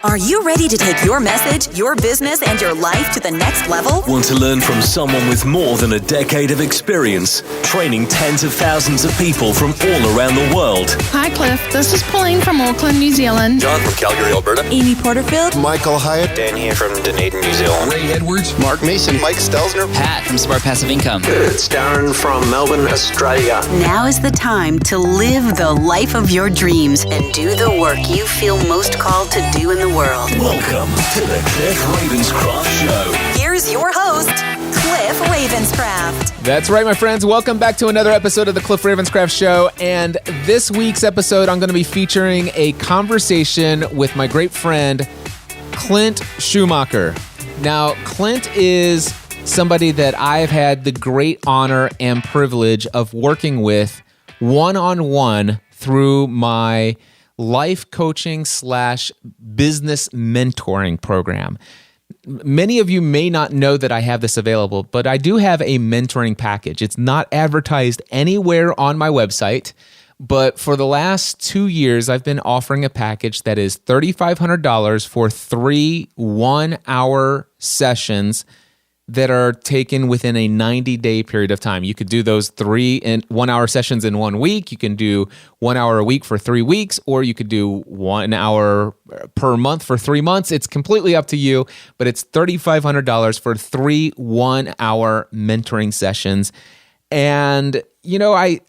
Are you ready to take your message, your business, and your life to the next level? Want to learn from someone with more than a decade of experience, training tens of thousands of people from all around the world? Hi, Cliff. This is Pauline from Auckland, New Zealand. John from Calgary, Alberta. Amy Porterfield. Michael Hyatt. Dan here from Dunedin, New Zealand. Ray Edwards. Mark Mason. Mike Stelzner. Pat from Smart Passive Income. It's Darren from Melbourne, Australia. Now is the time to live the life of your dreams and do the work you feel most called to do in the world. Welcome to the Cliff Ravenscraft Show. Here's your host, Cliff Ravenscraft. That's right, my friends. Welcome back to another episode of the Cliff Ravenscraft Show. And this week's episode, I'm going to be featuring a conversation with my great friend, Clint Schumacher. Now, Clint is somebody that I've had the great honor and privilege of working with one-on-one through my life coaching / business mentoring program. Many of you may not know that I have this available, but I do have a mentoring package. It's not advertised anywhere on my website, but for the last 2 years, I've been offering a package that is $3,500 for 3 one-hour sessions that are taken within a 90-day period of time. You could do those 3 one-hour sessions in 1 week. You can do 1 hour a week for 3 weeks, or you could do 1 hour per month for 3 months. It's completely up to you, but it's $3,500 for 3 one-hour mentoring sessions. And, you know, I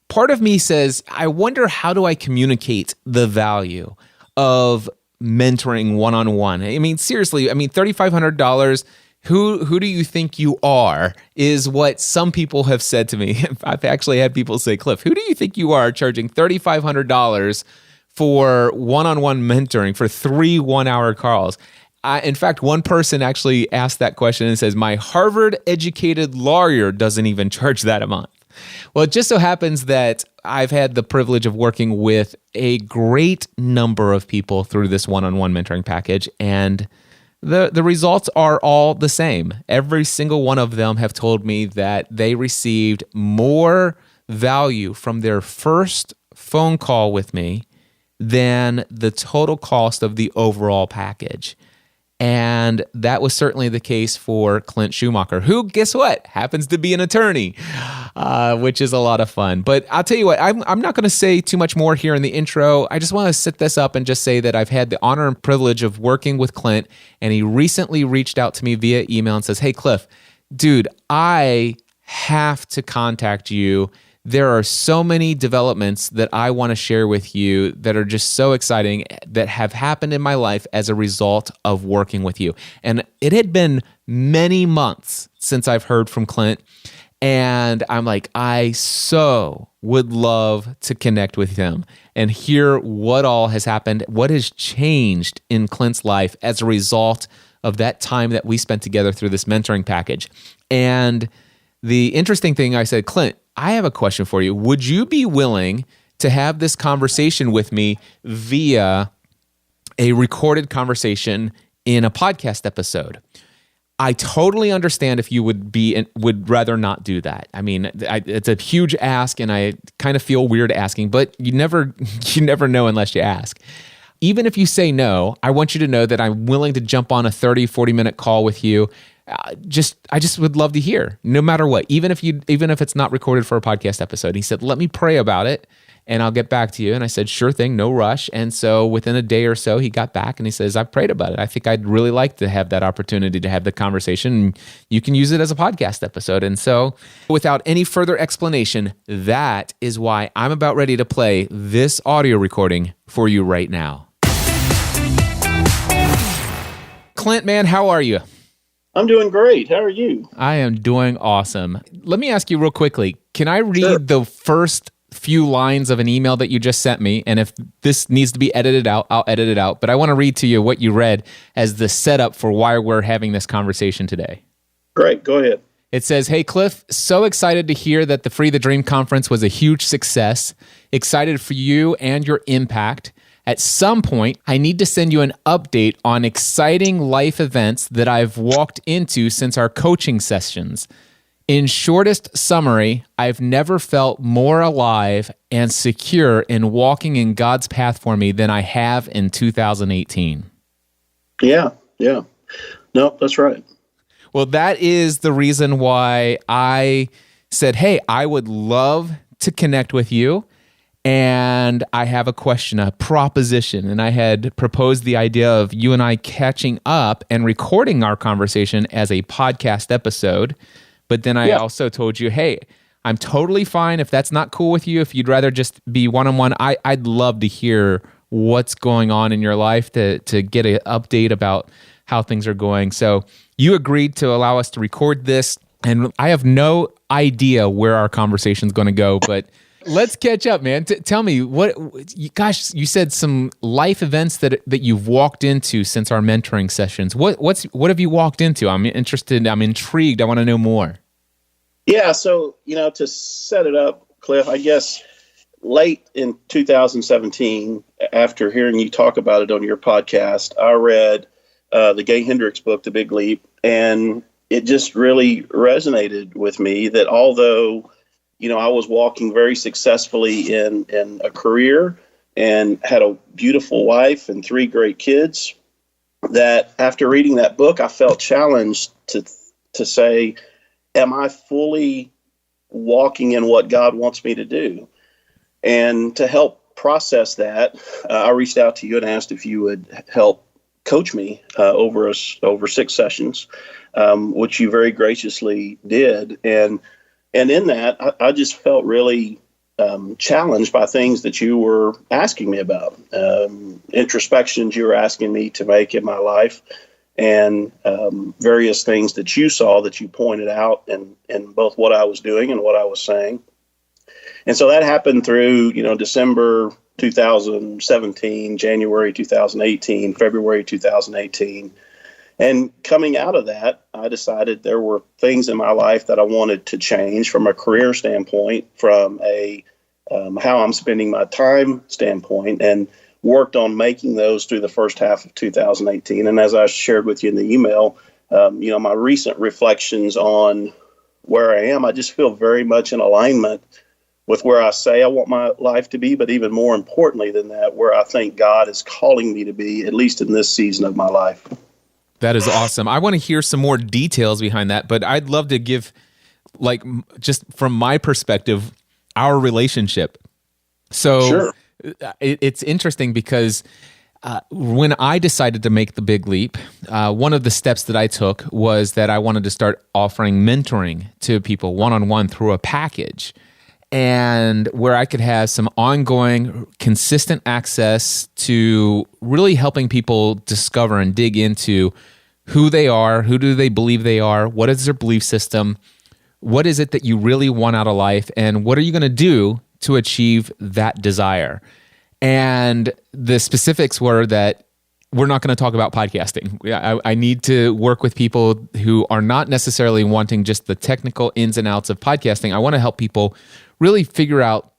part of me says, I wonder, how do I communicate the value of mentoring one-on-one? I mean, seriously, $3,500, who do you think you are, is what some people have said to me. I've actually had people say, Cliff, who do you think you are charging $3,500 for one-on-one mentoring for 3 one-hour calls? In fact, one person actually asked that question and says, my Harvard-educated lawyer doesn't even charge that amount. Well, it just so happens that I've had the privilege of working with a great number of people through this one-on-one mentoring package, and the results are all the same. Every single one of them have told me that they received more value from their first phone call with me than the total cost of the overall package. And that was certainly the case for Clint Schumacher, who, guess what, happens to be an attorney, which is a lot of fun. But I'll tell you what, I'm not going to say too much more here in the intro. I just want to set this up and just say that I've had the honor and privilege of working with Clint, and he recently reached out to me via email and says, hey, Cliff, dude, I have to contact you. There are so many developments that I want to share with you that are just so exciting that have happened in my life as a result of working with you. And it had been many months since I've heard from Clint. And I'm like, I so would love to connect with him and hear what all has happened, what has changed in Clint's life as a result of that time that we spent together through this mentoring package. And the interesting thing, I said, Clint, I have a question for you. Would you be willing to have this conversation with me via a recorded conversation in a podcast episode? I totally understand if you would rather not do that. I mean, it's a huge ask, and I kind of feel weird asking, but you never know unless you ask. Even if you say no, I want you to know that I'm willing to jump on a 30, 40-minute call with you. I just would love to hear, no matter what, even if it's not recorded for a podcast episode. He said, let me pray about it and I'll get back to you. And I said, sure thing, no rush. And so within a day or so, he got back and he says, I've prayed about it. I think I'd really like to have that opportunity to have the conversation, and you can use it as a podcast episode. And so without any further explanation, that is why I'm about ready to play this audio recording for you right now. Clint, man, how are you? I'm doing great. How are you? I am doing awesome. Let me ask you real quickly. Can I read the first few lines of an email that you just sent me? And if this needs to be edited out, I'll edit it out. But I want to read to you what you read as the setup for why we're having this conversation today. Great. Go ahead. It says, hey, Cliff, so excited to hear that the Free the Dream conference was a huge success. Excited for you and your impact. At some point, I need to send you an update on exciting life events that I've walked into since our coaching sessions. In shortest summary, I've never felt more alive and secure in walking in God's path for me than I have in 2018. Yeah. No, that's right. Well, that is the reason why I said, hey, I would love to connect with you. And I have a question, a proposition. And I had proposed the idea of you and I catching up and recording our conversation as a podcast episode. But then I also told you, hey, I'm totally fine if that's not cool with you. If you'd rather just be one-on-one, I'd love to hear what's going on in your life to get an update about how things are going. So you agreed to allow us to record this. And I have no idea where our conversation is going to go, but let's catch up, man. Tell me, you said some life events that you've walked into since our mentoring sessions. What have you walked into? I'm interested. I'm intrigued. I want to know more. Yeah. So, to set it up, Cliff, I guess late in 2017, after hearing you talk about it on your podcast, I read the Gay Hendricks book, The Big Leap, and it just really resonated with me that although I was walking very successfully in a career and had a beautiful wife and 3 great kids, that after reading that book, I felt challenged to say, am I fully walking in what God wants me to do? And to help process that, I reached out to you and asked if you would help coach me over 6 sessions, which you very graciously did. And in that, I just felt really challenged by things that you were asking me about, introspections you were asking me to make in my life, and various things that you saw that you pointed out in both what I was doing and what I was saying. And so that happened through, December 2017, January 2018, February 2018. And coming out of that, I decided there were things in my life that I wanted to change from a career standpoint, from a how I'm spending my time standpoint, and worked on making those through the first half of 2018. And as I shared with you in the email, my recent reflections on where I am, I just feel very much in alignment with where I say I want my life to be, but even more importantly than that, where I think God is calling me to be, at least in this season of my life. That is awesome. I want to hear some more details behind that, but I'd love to give, just from my perspective, our relationship. So Sure. It's interesting because when I decided to make the big leap, one of the steps that I took was that I wanted to start offering mentoring to people one-on-one through a package, and where I could have some ongoing, consistent access to really helping people discover and dig into who they are, who do they believe they are, what is their belief system, what is it that you really want out of life, and what are you going to do to achieve that desire. And the specifics were that we're not going to talk about podcasting. I need to work with people who are not necessarily wanting just the technical ins and outs of podcasting. I want to help people really figure out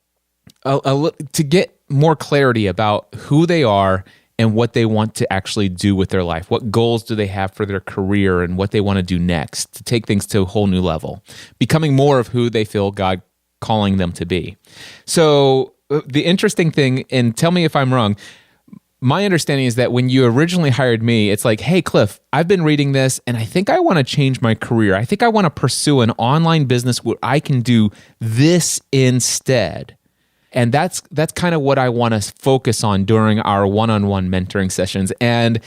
to get more clarity about who they are and what they want to actually do with their life. What goals do they have for their career and what they want to do next to take things to a whole new level, becoming more of who they feel God calling them to be. So the interesting thing, and tell me if I'm wrong, my understanding is that when you originally hired me, it's like, hey, Cliff, I've been reading this and I think I want to change my career. I think I want to pursue an online business where I can do this instead. And that's kind of what I want to focus on during our one-on-one mentoring sessions. And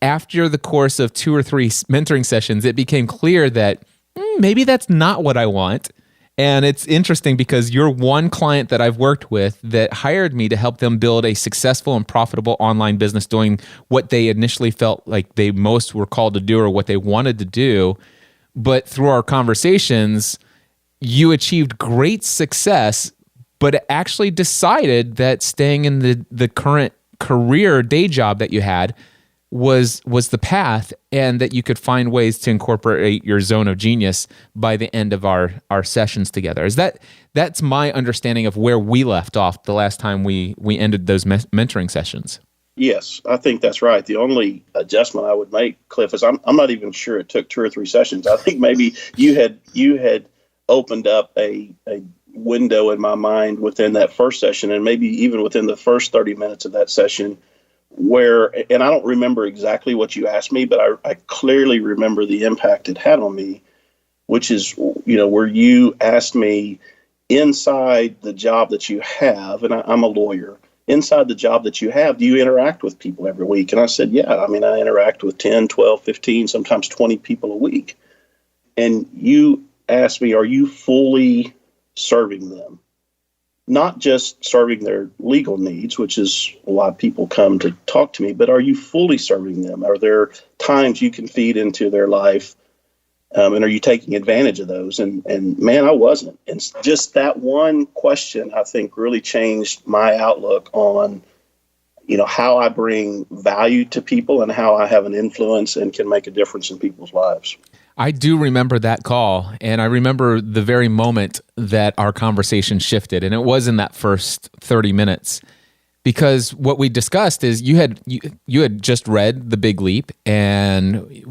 after the course of 2 or 3 mentoring sessions, it became clear that maybe that's not what I want. And it's interesting because you're one client that I've worked with that hired me to help them build a successful and profitable online business doing what they initially felt like they most were called to do or what they wanted to do. But through our conversations, you achieved great success, but actually decided that staying in the current career day job that you had was the path, and that you could find ways to incorporate your zone of genius by the end of our sessions together. That's my understanding of where we left off the last time we ended those mentoring sessions. Yes, I think that's right. The only adjustment I would make, Cliff, is I'm not even sure it took 2 or 3 sessions. I think maybe you had opened up a window in my mind within that first session, and maybe even within the first 30 minutes of that session, where, and I don't remember exactly what you asked me, but I clearly remember the impact it had on me, which is, where you asked me, inside the job that you have, and I'm a lawyer, inside the job that you have, do you interact with people every week? And I said, yeah, I interact with 10, 12, 15, sometimes 20 people a week. And you asked me, are you fully serving them? Not just serving their legal needs, which is why people come to talk to me, but are you fully serving them? Are there times you can feed into their life? And are you taking advantage of those? And man, I wasn't. And just that one question, I think, really changed my outlook on, how I bring value to people and how I have an influence and can make a difference in people's lives. I do remember that call, and I remember the very moment that our conversation shifted, and it was in that first 30 minutes. Because what we discussed is you had just read The Big Leap, and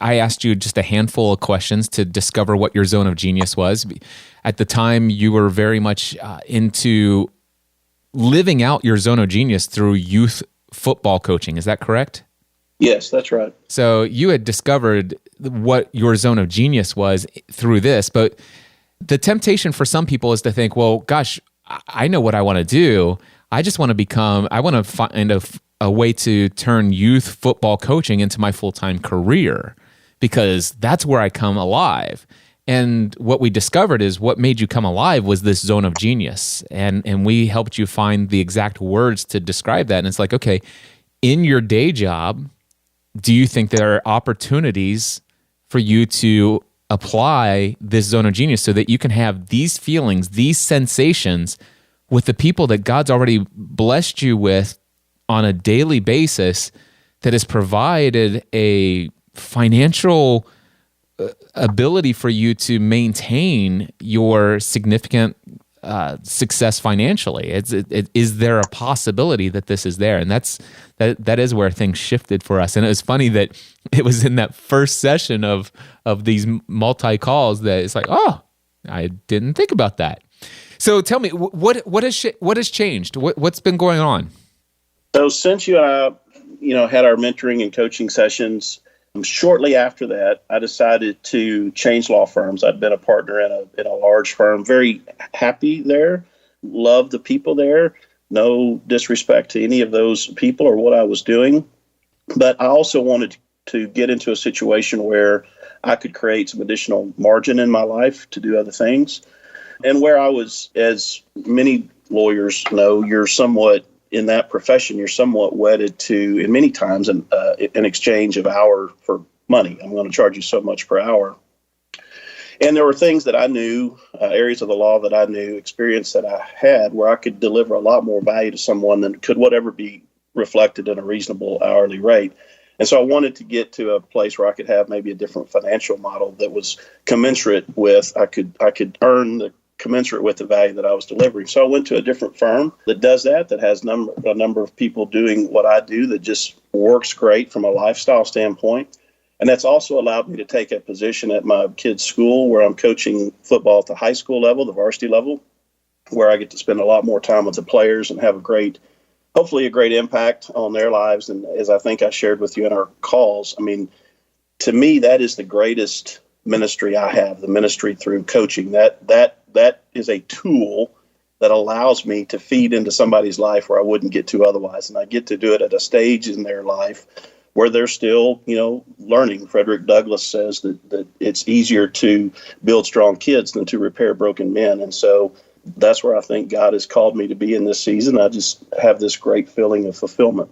I asked you just a handful of questions to discover what your zone of genius was. At the time, you were very much into living out your zone of genius through youth football coaching. Is that correct? Yes, that's right. So you had discovered what your zone of genius was through this, but the temptation for some people is to think, well, gosh, I know what I want to do. I want to find a way to turn youth football coaching into my full-time career, because that's where I come alive. And what we discovered is what made you come alive was this zone of genius. And we helped you find the exact words to describe that. And it's like, okay, in your day job, do you think there are opportunities for you to apply this zone of genius so that you can have these feelings, these sensations with the people that God's already blessed you with on a daily basis, that has provided a financial ability for you to maintain your significant success financially? Is there a possibility that this is there? And that is where things shifted for us. And it was funny that it was in that first session of these multi-calls that it's like, oh, I didn't think about that. So tell me, what has changed? What's been going on? So since you and I, had our mentoring and coaching sessions, shortly after that, I decided to change law firms. I'd been a partner in a large firm, very happy there, loved the people there. No disrespect to any of those people or what I was doing, but I also wanted to get into a situation where I could create some additional margin in my life to do other things. And where I was, as many lawyers know, you're somewhat in that profession, you're somewhat wedded to, and many times, an exchange of hour for money. I'm going to charge you so much per hour. And there were things that I knew, areas of the law that I knew, experience that I had, where I could deliver a lot more value to someone than could whatever be reflected in a reasonable hourly rate. And so I wanted to get to a place where I could have maybe a different financial model that was commensurate with, I could earn the commensurate with the value that I was delivering. So I went to a different firm that does that has a number of people doing what I do that just works great from a lifestyle standpoint. And that's also allowed me to take a position at my kids' school where I'm coaching football at the high school level, the varsity level, where I get to spend a lot more time with the players and have hopefully a great impact on their lives. And as I think I shared with you in our calls, to me, that is the greatest ministry I have, the ministry through coaching. That is a tool that allows me to feed into somebody's life where I wouldn't get to otherwise. And I get to do it at a stage in their life where they're still, learning. Frederick Douglass says that it's easier to build strong kids than to repair broken men. And so that's where I think God has called me to be in this season. I just have this great feeling of fulfillment.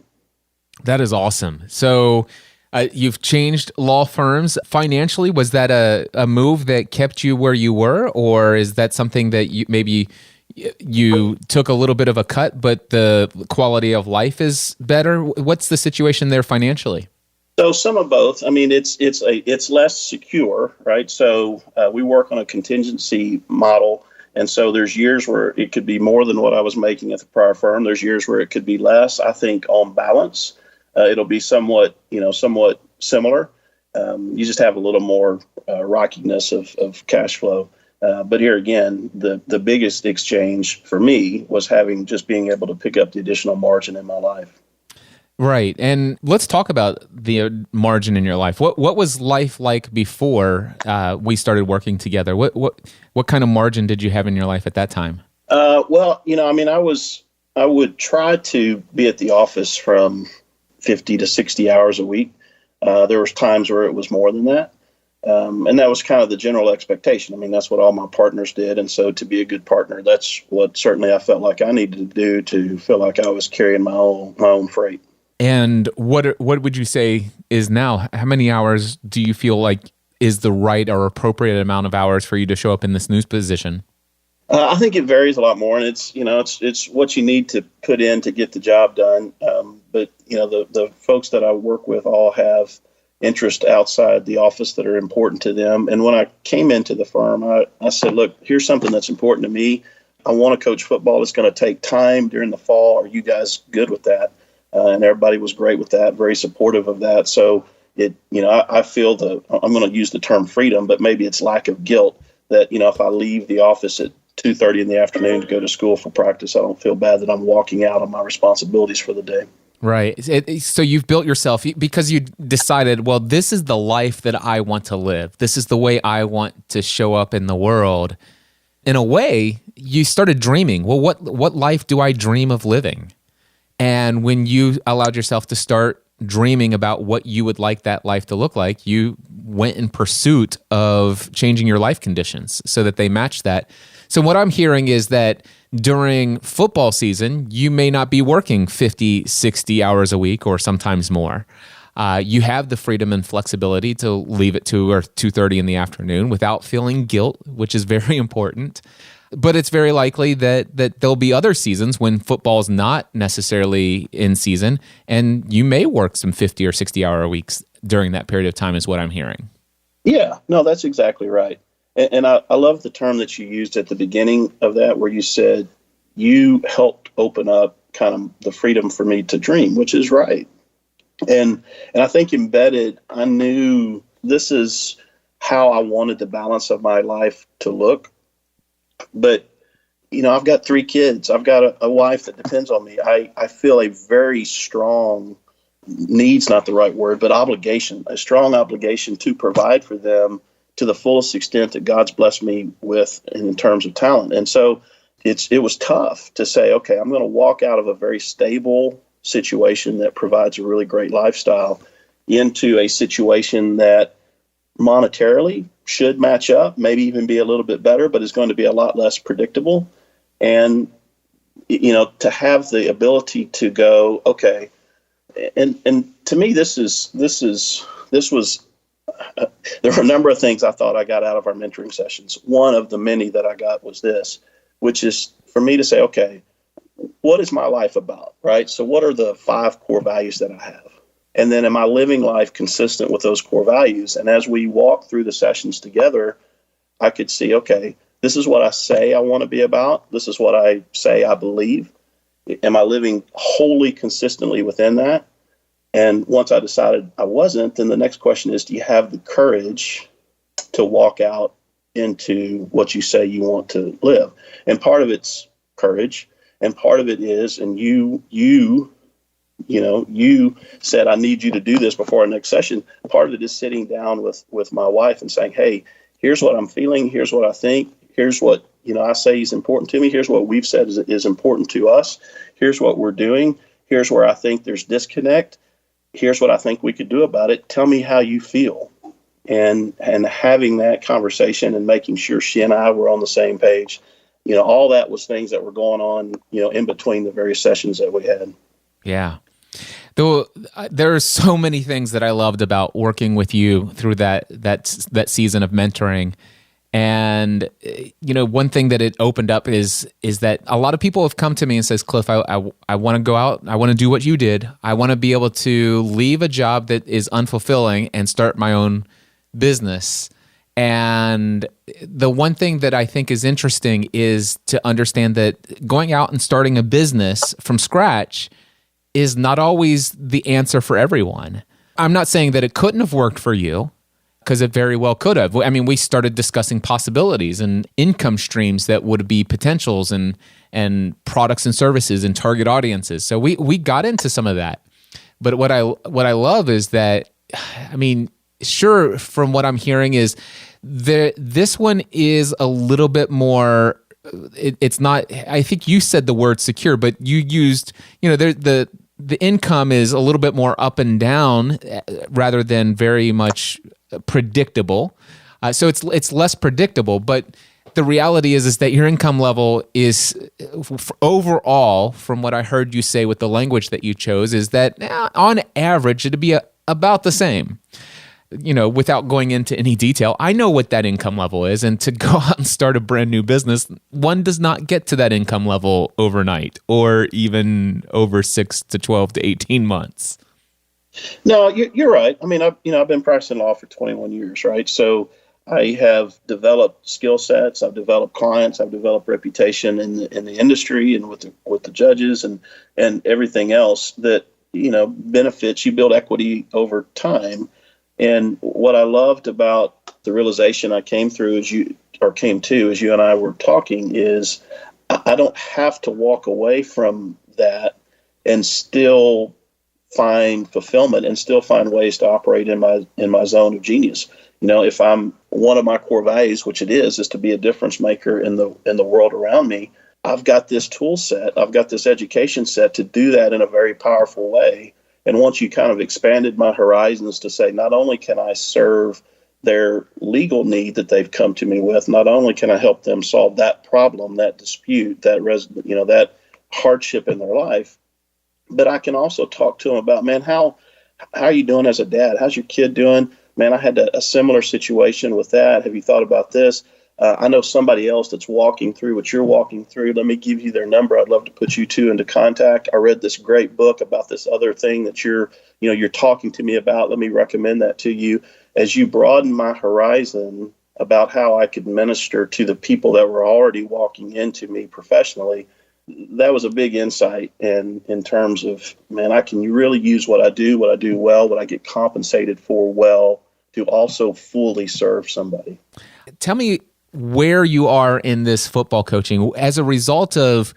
That is awesome. So you've changed law firms. Financially, was that a move that kept you where you were, or is that something that you took a little bit of a cut, but the quality of life is better? What's the situation there financially? So some of both. It's less secure, right? So we work on a contingency model. And so there's years where it could be more than what I was making at the prior firm. There's years where it could be less. I think on balance, it'll be somewhat similar. You just have a little more rockiness of cash flow. But here again, the biggest exchange for me was being able to pick up the additional margin in my life. Right. And let's talk about the margin in your life. What was life like before we started working together? What kind of margin did you have in your life at that time? Well, I would try to be at the office from 50 to 60 hours a week. There was times where it was more than that. And that was kind of the general expectation. I mean, that's what all my partners did. And so to be a good partner, that's what certainly I felt like I needed to do to feel like I was carrying my own freight. And what would you say is now? How many hours do you feel like is the right or appropriate amount of hours for you to show up in this news position? I think it varies a lot more, and it's what you need to put in to get the job done. But the folks that I work with all have interests outside the office that are important to them. And when I came into the firm, I said, look, here's something that's important to me. I want to coach football. It's going to take time during the fall. Are you guys good with that? And everybody was great with that, very supportive of that. So I feel I'm going to use the term freedom, but maybe it's lack of guilt that, if I leave the office at 2:30 in the afternoon to go to school for practice, I don't feel bad that I'm walking out on my responsibilities for the day. Right. So you've built yourself because you decided, well, this is the life that I want to live. This is the way I want to show up in the world. In a way, you started dreaming. Well, what life do I dream of living? And when you allowed yourself to start dreaming about what you would like that life to look like, you went in pursuit of changing your life conditions so that they match that. So what I'm hearing is that during football season, you may not be working 50, 60 hours a week or sometimes more. You have the freedom and flexibility to leave at 2 or 2:30 in the afternoon without feeling guilt, which is very important. But it's very likely that there'll be other seasons when football's not necessarily in season, and you may work some 50 or 60-hour weeks during that period of time is what I'm hearing. Yeah, no, that's exactly right. And I love the term that you used at the beginning of that, where you said you helped open up kind of the freedom for me to dream, which is right. And I think embedded, I knew this is how I wanted the balance of my life to look. But, I've got 3 kids. I've got a wife that depends on me. I feel a very strong, need's not the right word, but obligation, a strong obligation to provide for them to the fullest extent that God's blessed me with in terms of talent. And so it was tough to say, okay, I'm going to walk out of a very stable situation that provides a really great lifestyle into a situation that monetarily should match up, maybe even be a little bit better, but is going to be a lot less predictable. And, to have the ability to go, okay. And to me, this was, there were a number of things I thought I got out of our mentoring sessions. One of the many that I got was this, which is for me to say, okay, what is my life about, right? So what are the 5 core values that I have? And then am I living life consistent with those core values? And as we walk through the sessions together, I could see, okay, this is what I say I want to be about. This is what I say I believe. Am I living wholly consistently within that? And once I decided I wasn't, then the next question is, do you have the courage to walk out into what you say you want to live? And part of it's courage, and part of it is, and you said, I need you to do this before our next session. Part of it is sitting down with my wife and saying, hey, here's what I'm feeling. Here's what I think. Here's what, I say is important to me. Here's what we've said is important to us. Here's what we're doing. Here's where I think there's disconnect. Here's what I think we could do about it. Tell me how you feel. And having that conversation and making sure she and I were on the same page, all that was things that were going on, in between the various sessions that we had. Yeah. Though there are so many things that I loved about working with you through that season of mentoring. And, one thing that it opened up is that a lot of people have come to me and says, Cliff, I want to go out. I want to do what you did. I want to be able to leave a job that is unfulfilling and start my own business. And the one thing that I think is interesting is to understand that going out and starting a business from scratch is not always the answer for everyone. I'm not saying that it couldn't have worked for you, because it very well could have. I mean, we started discussing possibilities and income streams that would be potentials and products and services and target audiences. So we got into some of that. But what I love is that, I mean, sure, from what I'm hearing is this one is a little bit more, it's not, I think you said the word secure, but you used, the income is a little bit more up and down rather than very much predictable. So it's less predictable, but the reality is that your income level is overall, from what I heard you say with the language that you chose, is that on average it'd be about the same. Without going into any detail, I know what that income level is, and to go out and start a brand new business, one does not get to that income level overnight or even over 6 to 12 to 18 months. No, you're right. I mean, I've been practicing law for 21 years, right? So I have developed skill sets, I've developed clients, I've developed reputation in the industry and with the judges and everything else that benefits. You build equity over time. And what I loved about the realization I came to as you and I were talking is I don't have to walk away from that and still find fulfillment and still find ways to operate in my zone of genius. If I'm one of my core values, which it is to be a difference maker in the world around me, I've got this tool set, I've got this education set to do that in a very powerful way. And once you kind of expanded my horizons to say, not only can I serve their legal need that they've come to me with, not only can I help them solve that problem, that dispute, that hardship in their life, but I can also talk to them about, man, how are you doing as a dad? How's your kid doing? Man, I had a similar situation with that. Have you thought about this? I know somebody else that's walking through what you're walking through. Let me give you their number. I'd love to put you two into contact. I read this great book about this other thing that you're talking to me about. Let me recommend that to you. As you broaden my horizon about how I could minister to the people that were already walking into me professionally, that was a big insight in terms of, man, I can really use what I do well, what I get compensated for well, to also fully serve somebody. Tell me where you are in this football coaching as a result of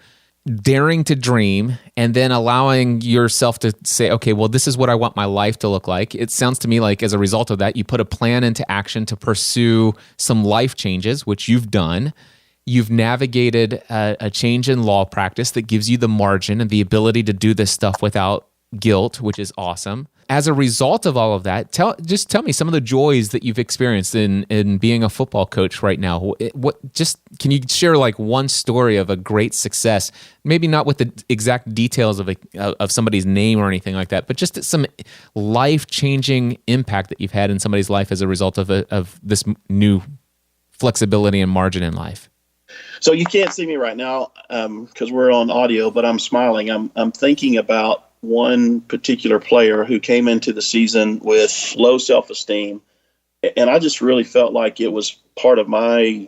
daring to dream and then allowing yourself to say, okay, well, this is what I want my life to look like. It sounds to me like as a result of that, you put a plan into action to pursue some life changes, which you've done. You've navigated a change in law practice that gives you the margin and the ability to do this stuff without guilt, which is awesome. As a result of all of that, tell me some of the joys that you've experienced in being a football coach right now. Can you share like one story of a great success? Maybe not with the exact details of somebody's name or anything like that, but just some life-changing impact that you've had in somebody's life as a result of this new flexibility and margin in life. So you can't see me right now because we're on audio, but I'm smiling. I'm thinking about one particular player who came into the season with low self-esteem, and I just really felt like it was part of my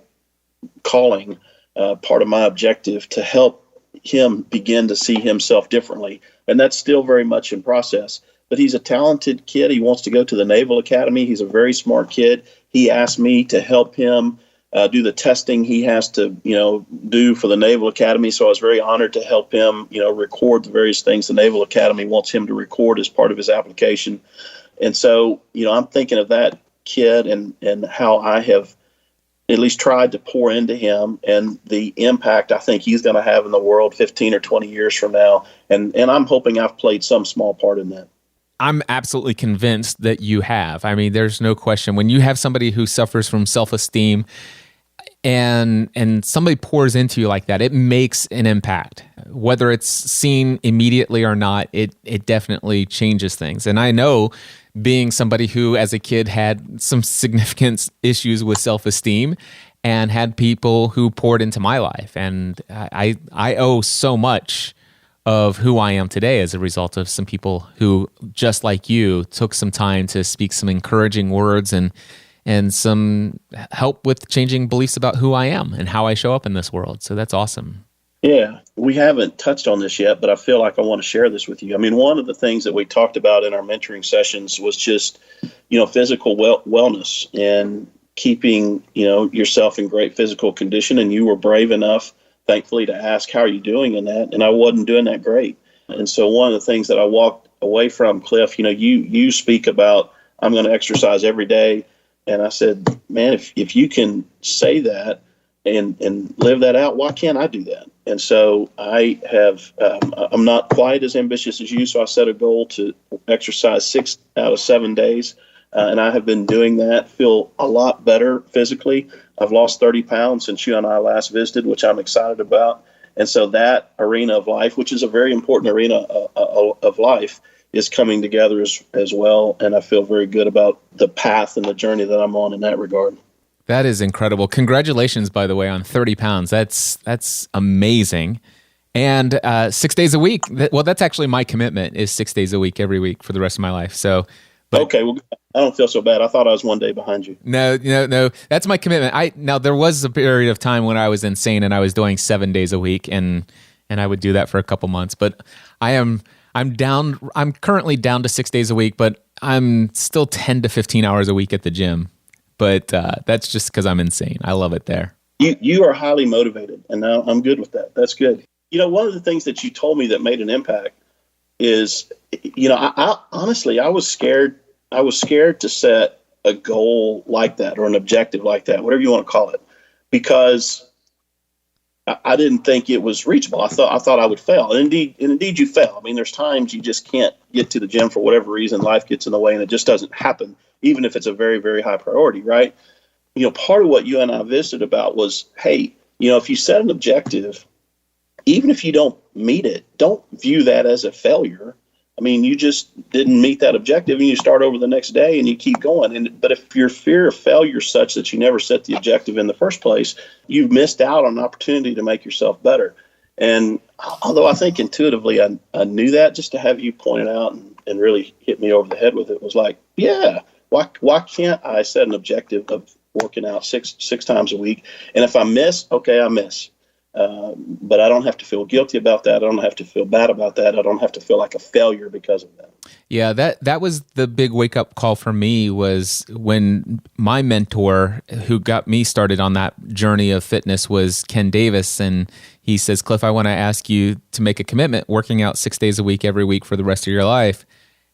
calling, part of my objective to help him begin to see himself differently. And that's still very much in process. But he's a talented kid. He wants to go to the Naval Academy. He's a very smart kid. He asked me to help him do the testing he has to, do for the Naval Academy. So I was very honored to help him, record the various things the Naval Academy wants him to record as part of his application. And so, I'm thinking of that kid and how I have at least tried to pour into him and the impact I think he's going to have in the world 15 or 20 years from now. And I'm hoping I've played some small part in that. I'm absolutely convinced that you have. I mean, there's no question. When you have somebody who suffers from self-esteem and somebody pours into you like that, it makes an impact. Whether it's seen immediately or not, it definitely changes things. And I know, being somebody who as a kid had some significant issues with self-esteem and had people who poured into my life. And I owe so much of who I am today as a result of some people who, just like you, took some time to speak some encouraging words and some help with changing beliefs about who I am and how I show up in this world. So that's awesome. Yeah. we haven't touched on this yet, but I feel like I want to share this with you. I mean, one of the things that we talked about in our mentoring sessions was just, physical wellness and keeping, yourself in great physical condition. And you were brave enough, thankfully, to ask, how are you doing in that? And I wasn't doing that great. And so one of the things that I walked away from, Cliff, you speak about, I'm going to exercise every day. And I said, man, if you can say that and live that out, why can't I do that? And so I have, I'm not quite as ambitious as you. So I set a goal to exercise 6 out of 7 days. And I have been doing that, feel a lot better physically. I've lost 30 pounds since you and I last visited, which I'm excited about. And so that arena of life, which is a very important arena of life, is coming together as well. And I feel very good about the path and the journey that I'm on in that regard. That is incredible. Congratulations, by the way, on 30 pounds. That's amazing. And 6 days a week. Well, that's actually my commitment, is 6 days a week, every week for the rest of my life. So, okay, well, I don't feel so bad. I thought I was one day behind you. No. That's my commitment. Now there was a period of time when I was insane and I was doing 7 days a week, and I would do that for a couple months. But I'm currently down to 6 days a week, but I'm still 10 to 15 hours a week at the gym. But that's just because I'm insane. I love it there. You are highly motivated, and now I'm good with that. That's good. One of the things that you told me that made an impact is, I honestly, I was scared. I was scared to set a goal like that, or an objective like that, whatever you want to call it, because I didn't think it was reachable. I thought I would fail. And indeed you fail. I mean, there's times you just can't get to the gym for whatever reason. Life gets in the way and it just doesn't happen, even if it's a very, very high priority, right? Part of what you and I visited about was, hey, if you set an objective, even if you don't meet it, don't view that as a failure. I mean, you just didn't meet that objective and you start over the next day and you keep going. But if your fear of failure is such that you never set the objective in the first place, you've missed out on an opportunity to make yourself better. And although I think intuitively I knew that, just to have you point it out and really hit me over the head with it was like, yeah, why can't I set an objective of working out six times a week? And if I miss, okay, I miss. But I don't have to feel guilty about that. I don't have to feel bad about that. I don't have to feel like a failure because of that. Yeah, that was the big wake-up call for me, was when my mentor who got me started on that journey of fitness was Ken Davis. And he says, Cliff, I want to ask you to make a commitment working out 6 days a week, every week for the rest of your life.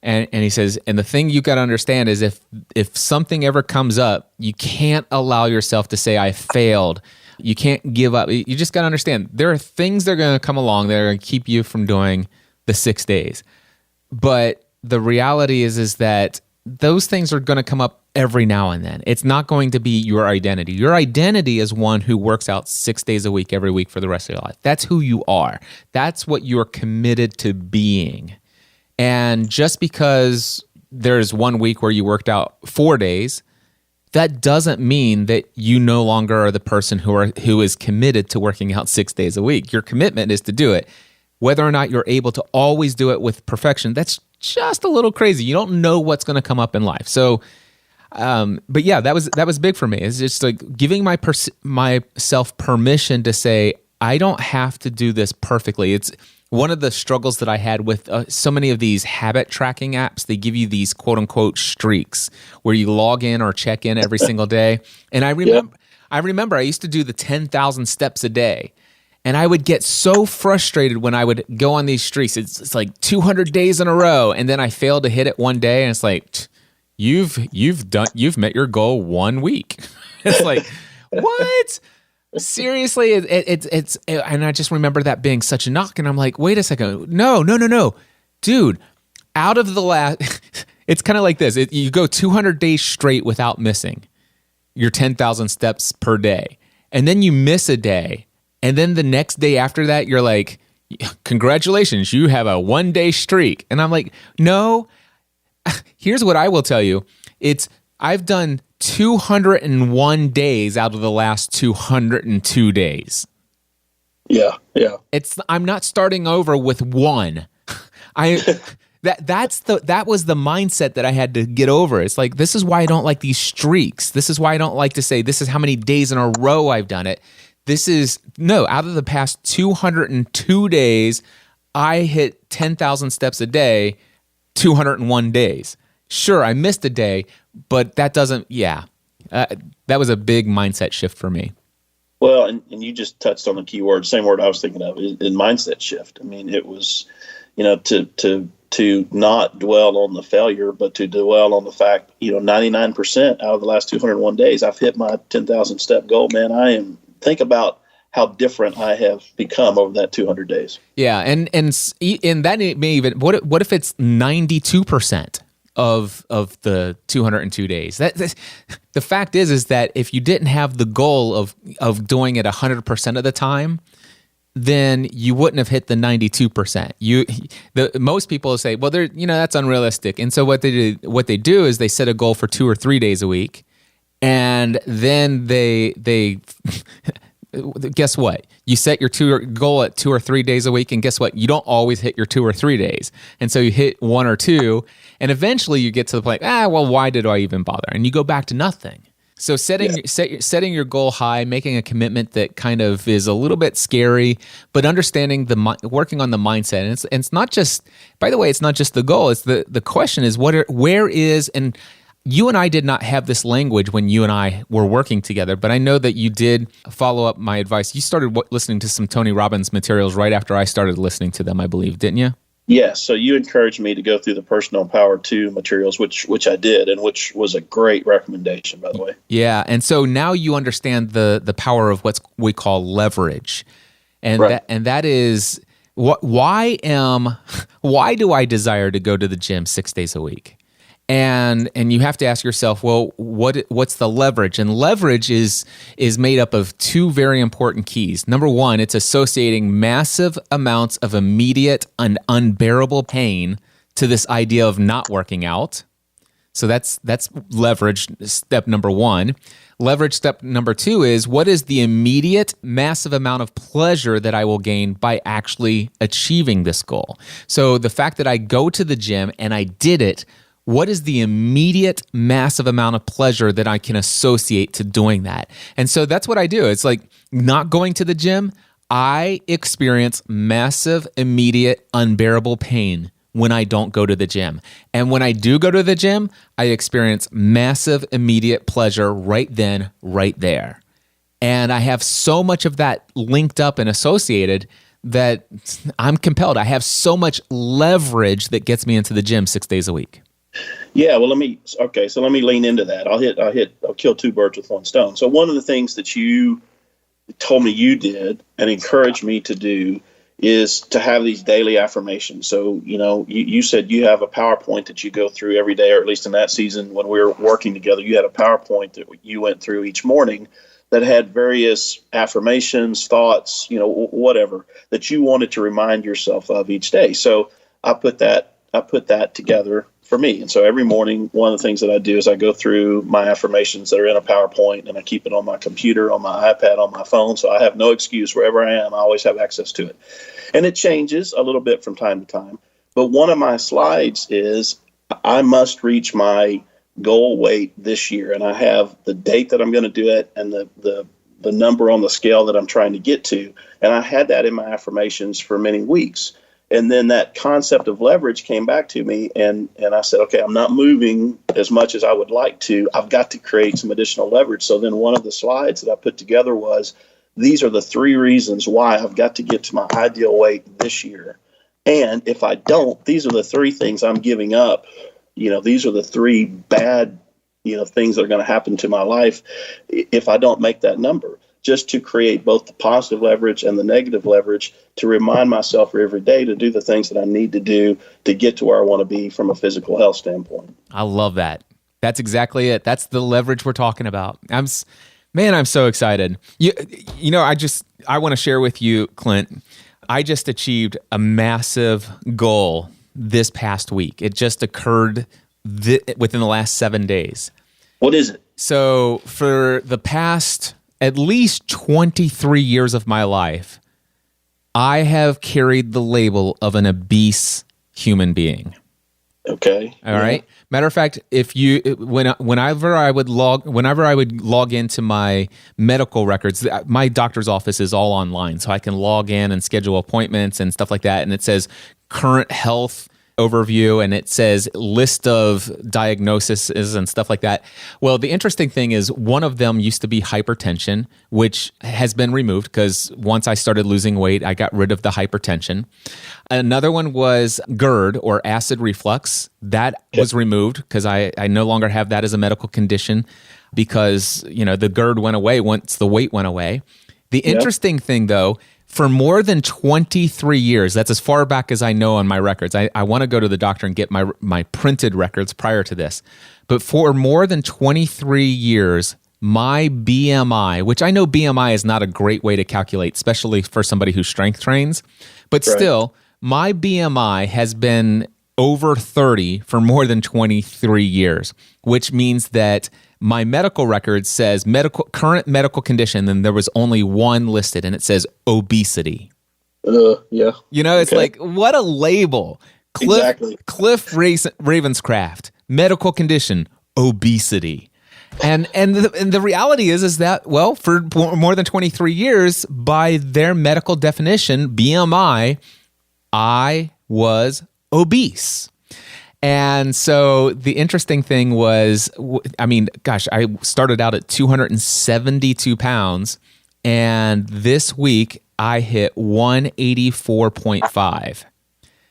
And he says, and the thing you got to understand is if something ever comes up, you can't allow yourself to say, I failed. You can't give up. You just got to understand, there are things that are going to come along that are going to keep you from doing the 6 days. But the reality is that those things are going to come up every now and then. It's not going to be your identity. Your identity is one who works out 6 days a week, every week for the rest of your life. That's who you are. That's what you're committed to being. And just because there's 1 week where you worked out 4 days, that doesn't mean that you no longer are the person who is committed to working out 6 days a week. Your commitment is to do it. Whether or not you're able to always do it with perfection, that's just a little crazy. You don't know what's going to come up in life. So, but yeah, that was big for me. It's just like giving myself permission to say, I don't have to do this perfectly. It's one of the struggles that I had with so many of these habit tracking apps. They give you these quote unquote streaks where you log in or check in every single day. And I remember I used to do the 10,000 steps a day. And I would get so frustrated when I would go on these streaks. It's like 200 days in a row. And then I failed to hit it one day. And it's like, you've met your goal 1 week. It's like, what? Seriously, it's and I just remember that being such a knock, and I'm like, wait a second, no, dude, out of the last, it's kind of like this: you go 200 days straight without missing your 10,000 steps per day, and then you miss a day, and then the next day after that, you're like, congratulations, you have a 1 day streak, and I'm like, no. Here's what I will tell you: I've done 201 days out of the last 202 days. Yeah. I'm not starting over with one. That was the mindset that I had to get over. It's like, this is why I don't like these streaks. This is why I don't like to say this is how many days in a row I've done it. out of the past 202 days, I hit 10,000 steps a day, 201 days. Sure, I missed a day, but that doesn't, that was a big mindset shift for me. Well, and you just touched on the key word, same word I was thinking of, in mindset shift. I mean, it was, to not dwell on the failure, but to dwell on the fact, 99% out of the last 201 days, I've hit my 10,000 step goal, man. Think about how different I have become over that 200 days. Yeah. And that may even, what if it's 92% of the 202 days? The fact is that if you didn't have the goal of doing it 100% of the time, then you wouldn't have hit the 92%. Most people say, well, that's unrealistic. And so what they do is they set a goal for 2 or 3 days a week, and then they guess what? You set your goal at 2 or 3 days a week, and guess what? You don't always hit your 2 or 3 days. And so you hit 1 or 2, and eventually you get to the point, well, why did I even bother? And you go back to nothing. So setting your goal high, making a commitment that kind of is a little bit scary, but understanding working on the mindset. And it's not just, by the way, it's not just the goal. It's the question is where is, and you and I did not have this language when you and I were working together, but I know that you did follow up my advice. You started listening to some Tony Robbins materials right after I started listening to them, I believe, didn't you? Yes. So you encouraged me to go through the Personal Power 2 materials, which I did, and which was a great recommendation, by the way. Yeah. And so now you understand the power of what we call leverage. And right. that is why do I desire to go to the gym 6 days a week? And you have to ask yourself, well, what's the leverage? And leverage is made up of 2 very important keys. Number 1, it's associating massive amounts of immediate and unbearable pain to this idea of not working out. So that's leverage step number 1. Leverage step number 2 is, what is the immediate massive amount of pleasure that I will gain by actually achieving this goal? So the fact that I go to the gym and I did it, what is the immediate massive amount of pleasure that I can associate to doing that? And so that's what I do. It's like not going to the gym. I experience massive, immediate, unbearable pain when I don't go to the gym. And when I do go to the gym, I experience massive, immediate pleasure right then, right there. And I have so much of that linked up and associated that I'm compelled. I have so much leverage that gets me into the gym 6 days a week. Yeah, well, let me lean into that. I'll kill 2 birds with 1 stone. So one of the things that you told me you did and encouraged me to do is to have these daily affirmations. So, you said you have a PowerPoint that you go through every day, or at least in that season when we were working together, you had a PowerPoint that you went through each morning that had various affirmations, thoughts, whatever that you wanted to remind yourself of each day. So I put that together for me. And so every morning, one of the things that I do is I go through my affirmations that are in a PowerPoint, and I keep it on my computer, on my iPad, on my phone. So I have no excuse. Wherever I am, I always have access to it. And it changes a little bit from time to time. But one of my slides is I must reach my goal weight this year. And I have the date that I'm going to do it and the number on the scale that I'm trying to get to. And I had that in my affirmations for many weeks. And then that concept of leverage came back to me, and I said, okay, I'm not moving as much as I would like to. I've got to create some additional leverage. So then one of the slides that I put together was, these are the 3 reasons why I've got to get to my ideal weight this year. And if I don't, these are the 3 things I'm giving up. These are the 3 bad, things that are going to happen to my life if I don't make that number. Just to create both the positive leverage and the negative leverage to remind myself every day to do the things that I need to do to get to where I want to be from a physical health standpoint. I love that. That's exactly it. That's the leverage we're talking about. I'm so excited. I want to share with you, Clint, I just achieved a massive goal this past week. It just occurred within the last 7 days. What is it? So for the past at least 23 years of my life, I have carried the label of an obese human being. Okay. All right. Matter of fact, if you whenever I would log into my medical records, my doctor's office is all online, so I can log in and schedule appointments and stuff like that. And it says current health overview, and it says list of diagnoses and stuff like that. Well, the interesting thing is one of them used to be hypertension, which has been removed because once I started losing weight, I got rid of the hypertension. Another one was GERD, or acid reflux. That was removed because I no longer have that as a medical condition because, the GERD went away once the weight went away. The interesting thing, though, for more than 23 years, that's as far back as I know on my records. I want to go to the doctor and get my printed records prior to this. But for more than 23 years, my BMI, which I know BMI is not a great way to calculate, especially for somebody who strength trains, but still, my BMI has been over 30 for more than 23 years, which means that my medical record says current medical condition, and there was only one listed, and it says obesity. Yeah. It's like, what a label. Cliff Ravenscraft, medical condition, obesity. And the reality is that, well, for more than 23 years, by their medical definition, BMI, I was obese. And so the interesting thing was, I started out at 272 pounds, and this week I hit 184.5.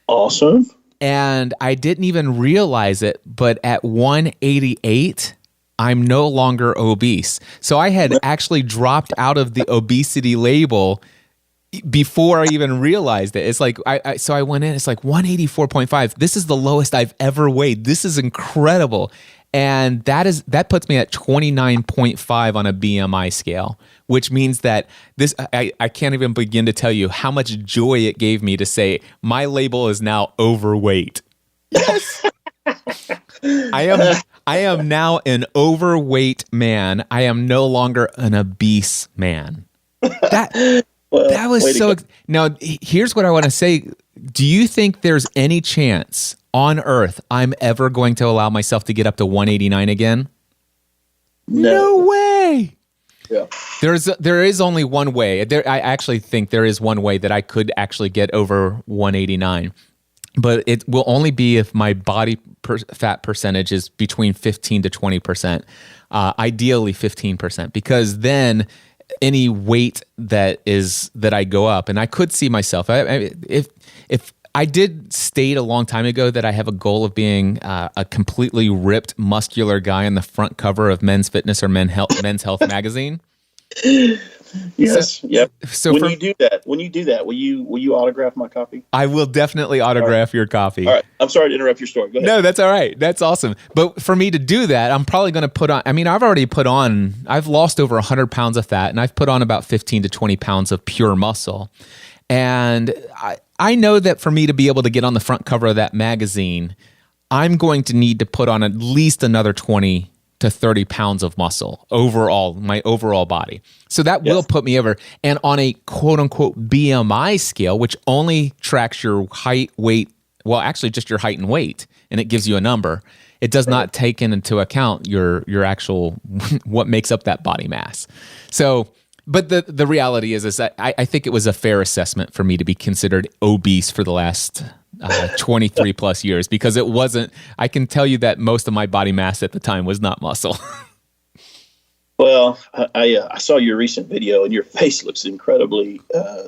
Awesome. And I didn't even realize it, but at 188, I'm no longer obese. So I had actually dropped out of the obesity label before I even realized it. It's like, so I went in, it's like 184.5. This is the lowest I've ever weighed. This is incredible. And that puts me at 29.5 on a BMI scale, which means that I can't even begin to tell you how much joy it gave me to say my label is now overweight. Yes. I am now an overweight man. I am no longer an obese man. That was so. Now, here's what I want to say. Do you think there's any chance on earth I'm ever going to allow myself to get up to 189 again? No way. Yeah. There is only one way. I actually think there is one way that I could actually get over 189. But it will only be if my body fat percentage is between 15 to 20%, ideally 15%, because then any weight that I go up, and I could see myself, if I did state a long time ago that I have a goal of being a completely ripped, muscular guy on the front cover of Men's Fitness or Men's Health magazine. Yes. Yep. So when you do that, will you autograph my copy? I will definitely autograph your copy. All right. I'm sorry to interrupt your story. Go ahead. No, that's all right. That's awesome. But for me to do that, I'm probably going to put on, I've lost over 100 pounds of fat, and I've put on about 15 to 20 pounds of pure muscle. And I know that for me to be able to get on the front cover of that magazine, I'm going to need to put on at least another 20 to 30 pounds of muscle overall, my overall body. So that will put me over. And on a quote unquote BMI scale, which only tracks your height, weight, well, actually just your height and weight, and it gives you a number. It does not take into account your actual, what makes up that body mass. So, but the reality is that I think it was a fair assessment for me to be considered obese for the last 23 plus years, because it wasn't. I can tell you that most of my body mass at the time was not muscle. Well, I saw your recent video, and your face looks incredibly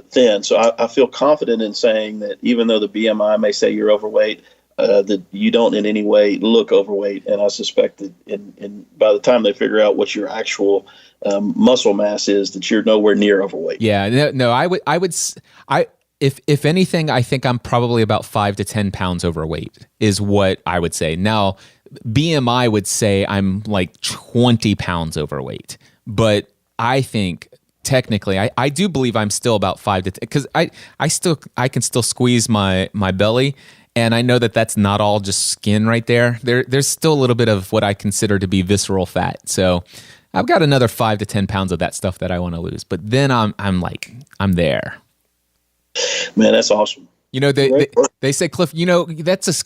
thin. So I feel confident in saying that even though the BMI may say you're overweight, that you don't in any way look overweight. And I suspect that by the time they figure out what your actual muscle mass is, that you're nowhere near overweight. Yeah, no, If anything, I think I'm probably about 5 to 10 pounds overweight is what I would say. Now, BMI would say I'm like 20 pounds overweight, but I think technically, I do believe I'm still about 5 to 10, because I can still squeeze my belly, and I know that that's not all just skin right there. There's still a little bit of what I consider to be visceral fat. So I've got another 5 to 10 pounds of that stuff that I want to lose, but then I'm there. Man, that's awesome. They say, Cliff,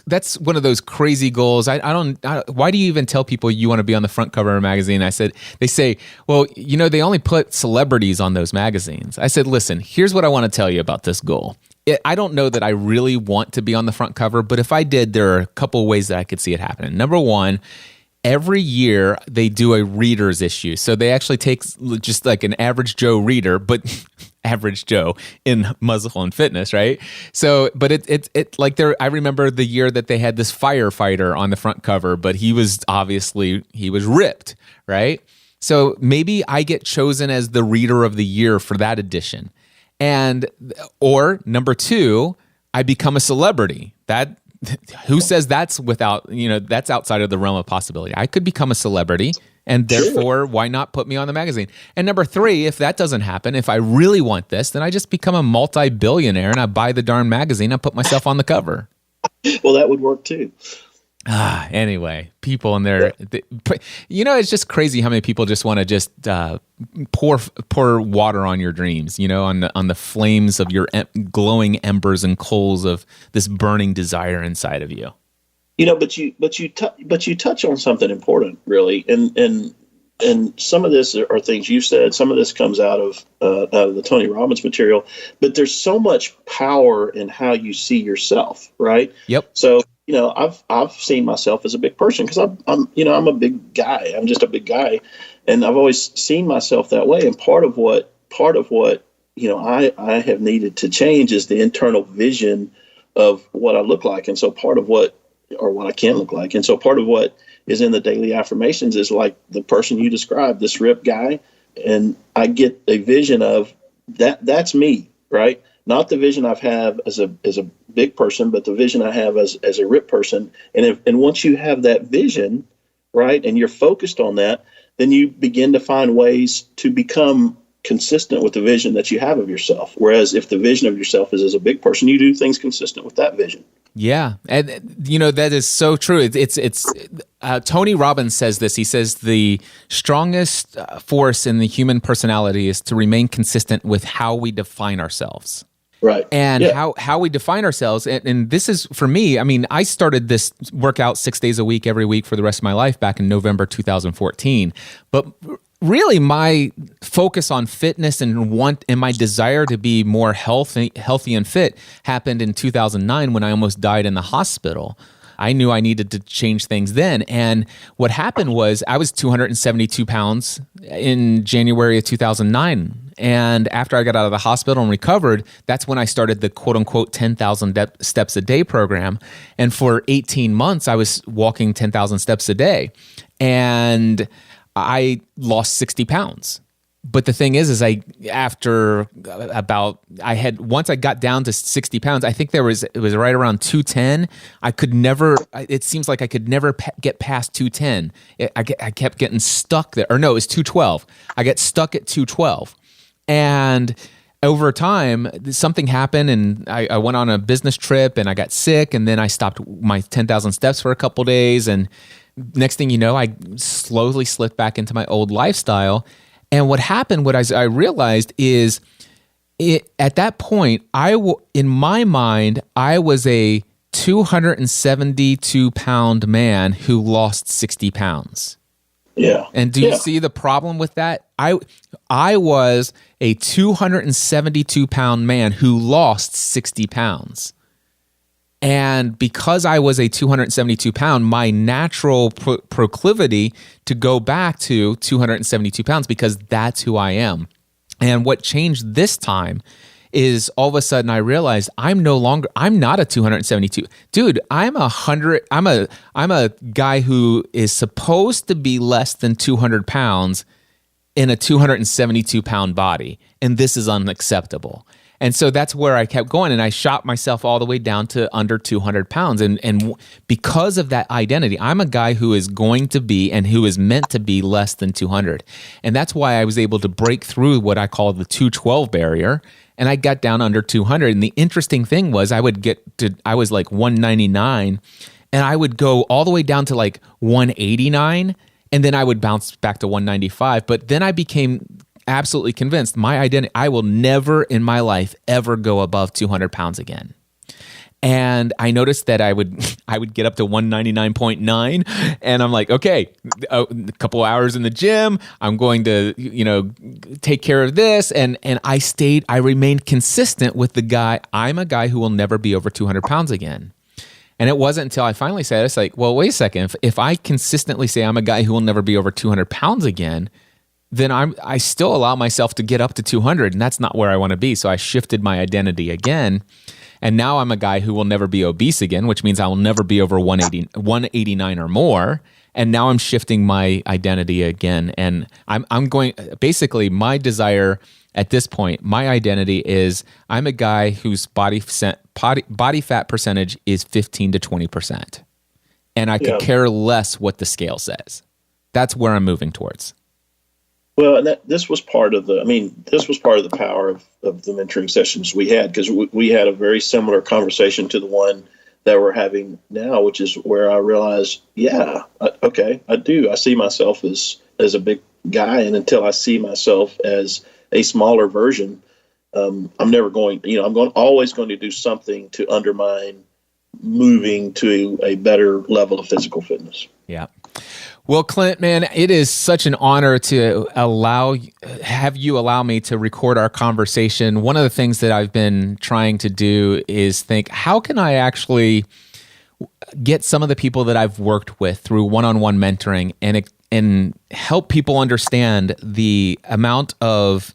that's one of those crazy goals. Why do you even tell people you want to be on the front cover of a magazine? They say, well, they only put celebrities on those magazines. I said, listen, here's what I want to tell you about this goal. I don't know that I really want to be on the front cover, but if I did, there are a couple of ways that I could see it happening. Number one, every year they do a reader's issue. So they actually take just like an average Joe reader, but average Joe in muscle and fitness, right? So, but it like I remember the year that they had this firefighter on the front cover, but he was ripped, right? So maybe I get chosen as the reader of the year for that edition. Or number two, I become a celebrity. Who says that's that's outside of the realm of possibility? I could become a celebrity, and therefore, why not put me on the magazine? And number three, if that doesn't happen, if I really want this, then I just become a multi-billionaire and I buy the darn magazine and put myself on the cover. Well, that would work too. Anyway, people in there, it's just crazy how many people just want to just pour water on your dreams, on the flames of your glowing embers and coals of this burning desire inside of you. But you touch on something important, really, and some of this are things you said. Some of this comes out of the Tony Robbins material, but there's so much power in how you see yourself, right? Yep. So. I've seen myself as a big person because I'm a big guy. I'm just a big guy, and I've always seen myself that way. And part of what I have needed to change is the internal vision of what I look like, and so part of what I can look like, and so part of what is in the daily affirmations is like the person you described, this ripped guy, and I get a vision of that. That's me, right? Not the vision I've had as a big person, but the vision I have as a ripped person. And once you have that vision, right, and you're focused on that, then you begin to find ways to become consistent with the vision that you have of yourself. Whereas if the vision of yourself is as a big person, you do things consistent with that vision. Yeah, and that is so true. It's Tony Robbins says this. He says the strongest force in the human personality is to remain consistent with how we define ourselves. Right. And how we define ourselves. And this is, for me, I started this workout 6 days a week, every week for the rest of my life back in November 2014. But really my focus on fitness and my desire to be more healthy and fit happened in 2009 when I almost died in the hospital. I knew I needed to change things then. And what happened was I was 272 pounds in January of 2009. And after I got out of the hospital and recovered, that's when I started the quote unquote 10,000 steps a day program. And for 18 months, I was walking 10,000 steps a day. And I lost 60 pounds. But the thing is once I got down to 60 pounds, I think it was right around 210. It seems like I could never get past 210. I kept getting stuck there. Or no, it was 212. I got stuck at 212. And over time, something happened and I went on a business trip and I got sick, and then I stopped my 10,000 steps for a couple days. And next thing you know, I slowly slipped back into my old lifestyle. And what happened, what I realized is at that point, in my mind, I was a 272-pound man who lost 60 pounds. Yeah. And do you see the problem with that? I was a 272-pound man who lost 60 pounds. And because I was a 272-pound, my natural proclivity to go back to 272 pounds, because that's who I am. And what changed this time is all of a sudden I realized I'm not a 272. Dude, I'm a guy who is supposed to be less than 200 pounds in a 272-pound body. And this is unacceptable. And so that's where I kept going, and I shot myself all the way down to under 200 pounds. And because of that identity, I'm a guy who is going to be and who is meant to be less than 200. And that's why I was able to break through what I call the 212 barrier, and I got down under 200. And the interesting thing was I was like 199, and I would go all the way down to like 189, and then I would bounce back to 195. But then I became absolutely convinced my identity, I will never in my life ever go above 200 pounds again. And I noticed that I would get up to 199.9, and I'm like, okay, a couple hours in the gym, I'm going to, take care of this. And I remained consistent with the guy. I'm a guy who will never be over 200 pounds again. And it wasn't until I finally said, it's like, well, wait a second. If I consistently say I'm a guy who will never be over 200 pounds again, then I still allow myself to get up to 200, and that's not where I want to be. So I shifted my identity again. And now I'm a guy who will never be obese again, which means I will never be over 189 or more. And now I'm shifting my identity again. And I'm going, basically my desire at this point, my identity is I'm a guy whose body fat percentage is 15 to 20%. And I could care less what the scale says. That's where I'm moving towards. Well, and this was part of the power of the mentoring sessions we had, because we had a very similar conversation to the one that we're having now, which is where I realized, I do. I see myself as a big guy, and until I see myself as a smaller version, I'm never going, always going to do something to undermine moving to a better level of physical fitness. Yeah. Well, Clint, man, it is such an honor to have you allow me to record our conversation. One of the things that I've been trying to do is think, how can I actually get some of the people that I've worked with through one-on-one mentoring and help people understand the amount of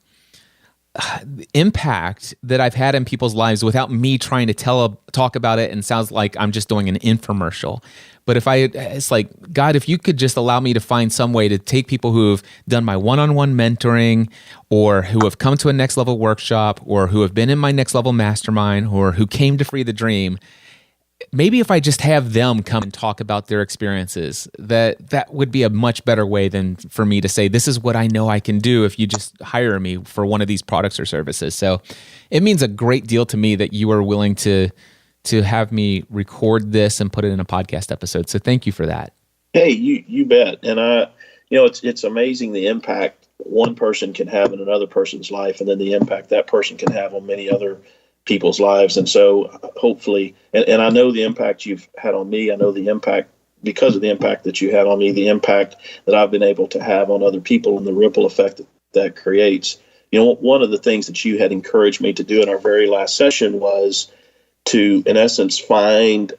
impact that I've had in people's lives without me trying to talk about it, and sounds like I'm just doing an infomercial. But it's like, God, if you could just allow me to find some way to take people who have done my one-on-one mentoring, or who have come to a next level workshop, or who have been in my next level mastermind, or who came to Free the Dream, maybe if I just have them come and talk about their experiences, that would be a much better way than for me to say, this is what I know I can do if you just hire me for one of these products or services. So it means a great deal to me that you are willing to have me record this and put it in a podcast episode. So thank you for that. Hey, you bet. And it's amazing the impact one person can have in another person's life, and then the impact that person can have on many other people's lives. And so hopefully, and I know the impact you've had on me. I know the impact, because of the impact that you had on me, the impact that I've been able to have on other people, and the ripple effect that creates. One of the things that you had encouraged me to do in our very last session was to, in essence, find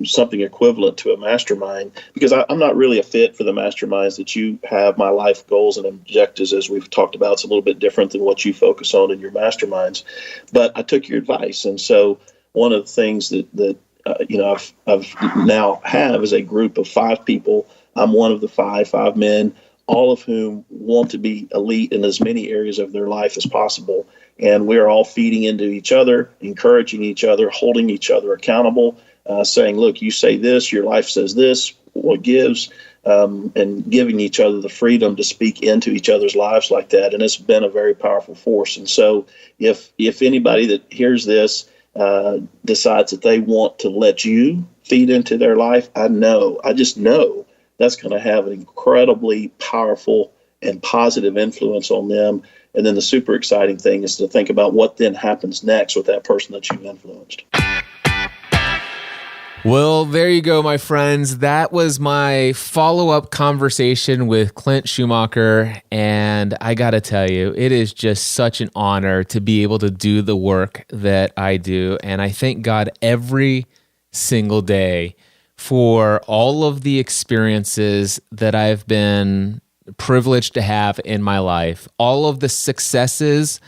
something equivalent to a mastermind, because I'm not really a fit for the masterminds that you have. My life goals and objectives, as we've talked about, it's a little bit different than what you focus on in your masterminds. But I took your advice, and so one of the things that I've now have is a group of 5 people. I'm one of the five men, all of whom want to be elite in as many areas of their life as possible. And we're all feeding into each other, encouraging each other, holding each other accountable, saying, look, you say this, your life says this, what gives, and giving each other the freedom to speak into each other's lives like that. And it's been a very powerful force. And so if anybody that hears this decides that they want to let you feed into their life, I just know that's going to have an incredibly powerful and positive influence on them. And then the super exciting thing is to think about what then happens next with that person that you've influenced. Well, there you go, my friends. That was my follow-up conversation with Clint Schumacher. And I got to tell you, it is just such an honor to be able to do the work that I do. And I thank God every single day for all of the experiences that I've been privileged to have in my life, all of the successes.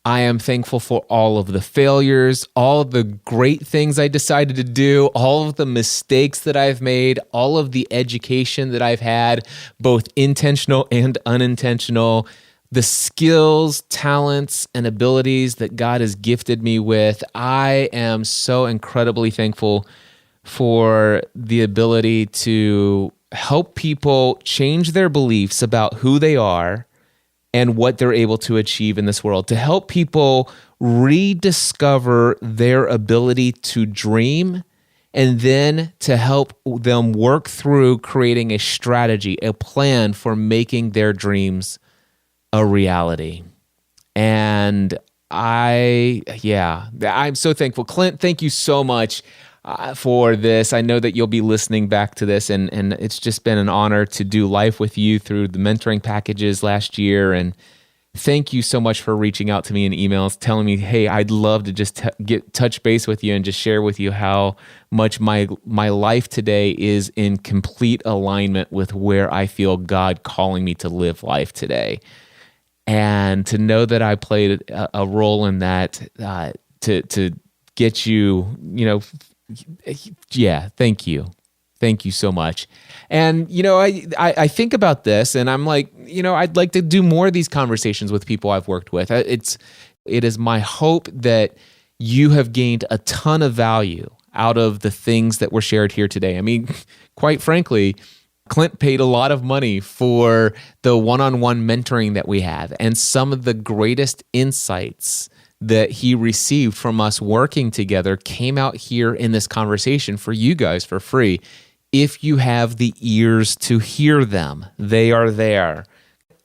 I am thankful for all of the failures, all of the great things I decided to do, all of the mistakes that I've made, all of the education that I've had, both intentional and unintentional, the skills, talents, and abilities that God has gifted me with. I am so incredibly thankful for the ability to help people change their beliefs about who they are and what they're able to achieve in this world, to help people rediscover their ability to dream, and then to help them work through creating a strategy, a plan for making their dreams a reality. And I'm so thankful. Clint, thank you so much for this. I know that you'll be listening back to this, and it's just been an honor to do life with you through the mentoring packages last year. And thank you so much for reaching out to me in emails, telling me, hey, I'd love to just touch base with you and just share with you how much my life today is in complete alignment with where I feel God calling me to live life today. And to know that I played a role in that, to get you, thank you. Thank you so much. And, I think about this and I'm like, I'd like to do more of these conversations with people I've worked with. It is my hope that you have gained a ton of value out of the things that were shared here today. I mean, quite frankly, Clint paid a lot of money for the one-on-one mentoring that we have, and some of the greatest insights that he received from us working together came out here in this conversation for you guys for free. If you have the ears to hear them, they are there.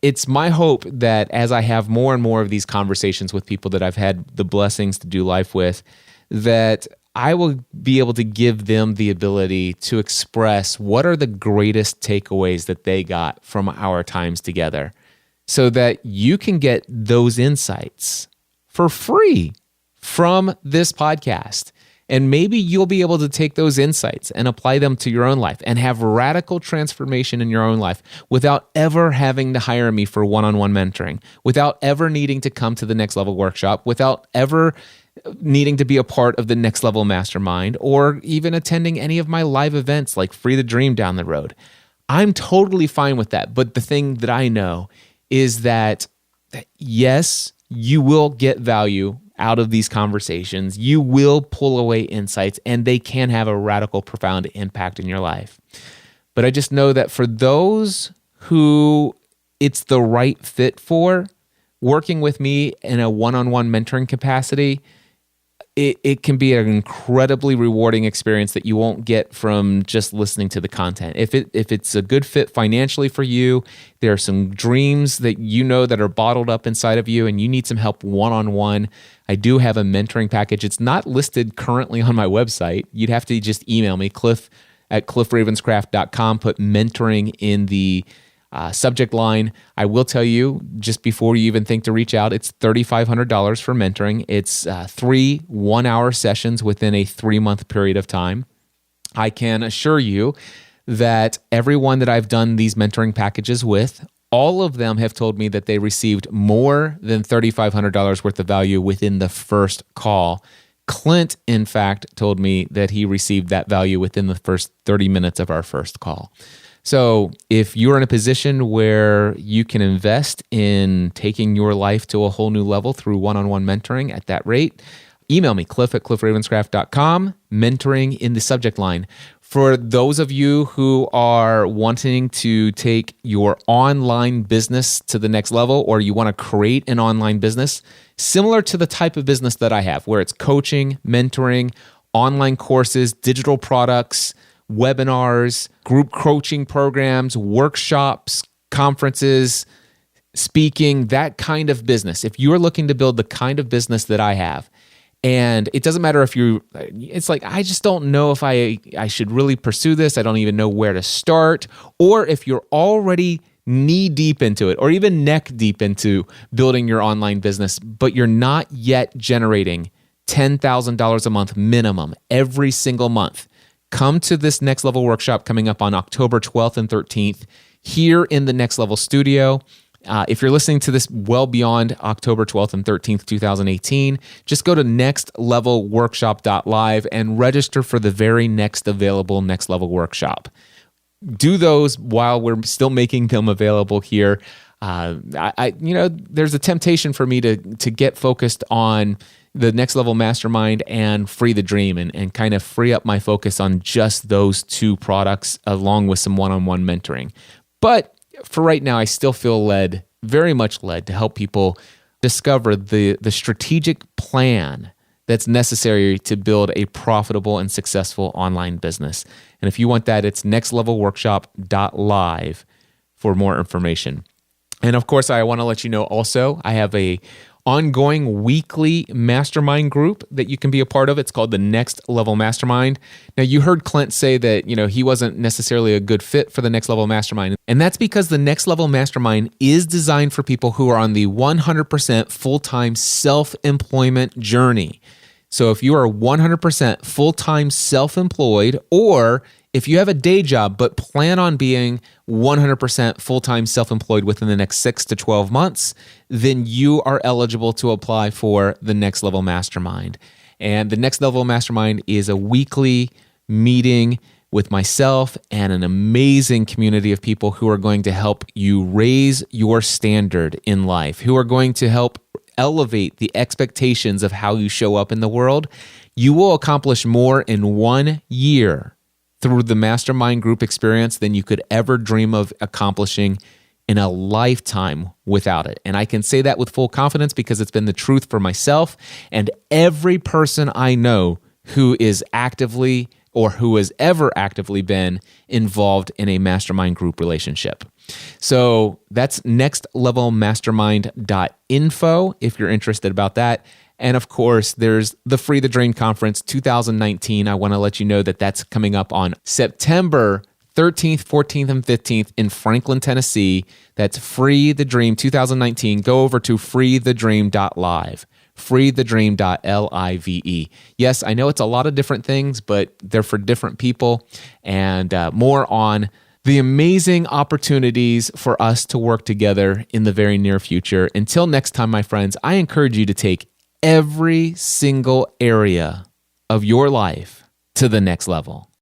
It's my hope that as I have more and more of these conversations with people that I've had the blessings to do life with, that I will be able to give them the ability to express what are the greatest takeaways that they got from our times together, so that you can get those insights for free from this podcast. And maybe you'll be able to take those insights and apply them to your own life and have radical transformation in your own life without ever having to hire me for one-on-one mentoring, without ever needing to come to the Next Level Workshop, without ever needing to be a part of the Next Level Mastermind, or even attending any of my live events like Free the Dream down the road. I'm totally fine with that. But the thing that I know is that yes, you will get value out of these conversations. You will pull away insights, and they can have a radical, profound impact in your life. But I just know that for those who it's the right fit for, working with me in a one-on-one mentoring capacity, it can be an incredibly rewarding experience that you won't get from just listening to the content. If it's a good fit financially for you, there are some dreams that that are bottled up inside of you and you need some help one-on-one, I do have a mentoring package. It's not listed currently on my website. You'd have to just email me, cliff@cliffravenscraft.com, put mentoring in the subject line. I will tell you, just before you even think to reach out, it's $3,500 for mentoring. It's 3 one-hour sessions within a 3-month period of time. I can assure you that everyone that I've done these mentoring packages with, all of them have told me that they received more than $3,500 worth of value within the first call. Clint, in fact, told me that he received that value within the first 30 minutes of our first call. So if you're in a position where you can invest in taking your life to a whole new level through one-on-one mentoring at that rate, email me, cliff@cliffravenscraft.com, mentoring in the subject line. For those of you who are wanting to take your online business to the next level, or you want to create an online business, similar to the type of business that I have, where it's coaching, mentoring, online courses, digital products, webinars, group coaching programs, workshops, conferences, speaking, that kind of business. If you're looking to build the kind of business that I have, and it doesn't matter if it's like, I just don't know if I should really pursue this. I don't even know where to start. Or if you're already knee deep into it, or even neck deep into building your online business, but you're not yet generating $10,000 a month minimum every single month, come to this Next Level Workshop coming up on October 12th and 13th here in the Next Level Studio. If you're listening to this well beyond October 12th and 13th, 2018, just go to nextlevelworkshop.live and register for the very next available Next Level Workshop. Do those while we're still making them available here. There's a temptation for me to get focused on the Next Level Mastermind and Free the Dream and kind of free up my focus on just those two products along with some one-on-one mentoring. But for right now, I still feel very much led to help people discover the strategic plan that's necessary to build a profitable and successful online business. And if you want that, it's nextlevelworkshop.live for more information. And of course, I want to let you know also, I have a ongoing weekly mastermind group that you can be a part of. It's called the Next Level Mastermind. Now, you heard Clint say that, he wasn't necessarily a good fit for the Next Level Mastermind. And that's because the Next Level Mastermind is designed for people who are on the 100% full-time self-employment journey. So if you are 100% full-time self-employed, or if you have a day job but plan on being 100% full-time self-employed within the next 6 to 12 months, then you are eligible to apply for the Next Level Mastermind. And the Next Level Mastermind is a weekly meeting with myself and an amazing community of people who are going to help you raise your standard in life, who are going to help elevate the expectations of how you show up in the world. You will accomplish more in 1 year through the mastermind group experience than you could ever dream of accomplishing in a lifetime without it. And I can say that with full confidence because it's been the truth for myself and every person I know who is actively or who has ever actively been involved in a mastermind group relationship. So that's nextlevelmastermind.info if you're interested about that. And of course, there's the Free the Dream Conference 2019. I want to let you know that that's coming up on September 13th, 14th, and 15th in Franklin, Tennessee. That's Free the Dream 2019. Go over to freethedream.live. freethedream.live. Yes, I know it's a lot of different things, but they're for different people, and more on the amazing opportunities for us to work together in the very near future. Until next time, my friends, I encourage you to take every single area of your life to the next level.